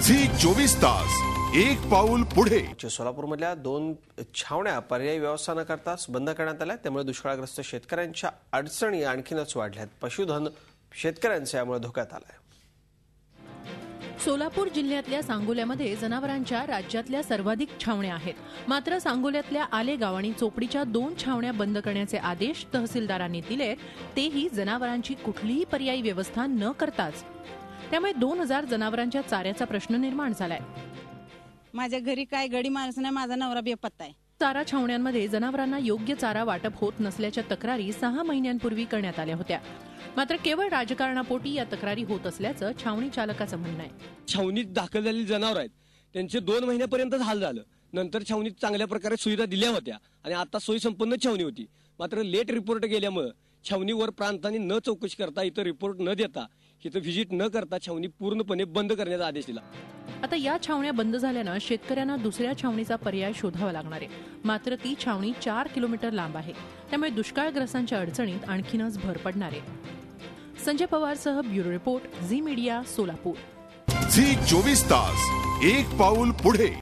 Zee 24 तास एक पाऊल पुढे। सोलापूरमधल्या 2 छावण्या पर्यायी व्यवस्था न करताच बंद करण्यात आल्या, त्यामुळे दुष्काळग्रस्त शेतकऱ्यांच्या अडचणी आणखीनच वाढल्यात। पशुधन शेतकऱ्यांचे यामुळे धोक्यात आलंय। सोलापूर जिल्ह्यातल्या सांगोल्यामध्ये जनावरांच्या राज्यातल्या सर्वाधिक छावण्या आहेत। मात्र सांगोल्यातल्या आलेगाव आणि चोपडीच्या 2 छावण्या बंद करण्याचे आदेश तहसीलदारांनी दिले, तेही जनावरांची कुठलीही पर्यायी व्यवस्था न करताच। त्यामुळे 2000 जनावरांच्या चाऱ्याचा प्रश्न निर्माण झालाय। माझ्या घरी काय गडी माणूस नाही, माझा नवरा बेपत्ता आहे। चारा छावण्यांमध्ये जनावरांना योग्य चारा वाटप होत नसल्याच्या तक्रारी 6 महिन्यांपूर्वी करण्यात आल्या होत्या। मात्र केवळ राजकारणापोटी या तक्रारी होत असल्याचं छावणी चालकाचं म्हणणं आहे। छावणीत दाखल झालेली जनावर आहेत त्यांचे 2 महिन्यापर्यंतच हाल झालं। नंतर छावणीत चांगल्या प्रकारे सुविधा दिल्या होत्या आणि आता सोयी संपन्न छावणी होती। मात्र लेट रिपोर्ट गेल्यामुळे छावणीवर प्रांतांनी न चौकशी करता इथं रिपोर्ट न देता इथं व्हिजिट न करता छावणी पूर्णपणे बंद करण्याचा आदेश दिला। आता या छावण्या बंद झाल्यानं शेतकऱ्यांना दुसऱ्या छावणीचा पर्याय शोधावा लागणार आहे। मात्र ती छावणी 4 किलोमीटर लांब आहे, त्यामुळे दुष्काळग्रस्तांच्या अडचणीत आणखीनच भर पडणार आहे। संजय पवारसह bureau report, Zee Media, Solapur. Zee 24 तास एक पाऊल पुढे।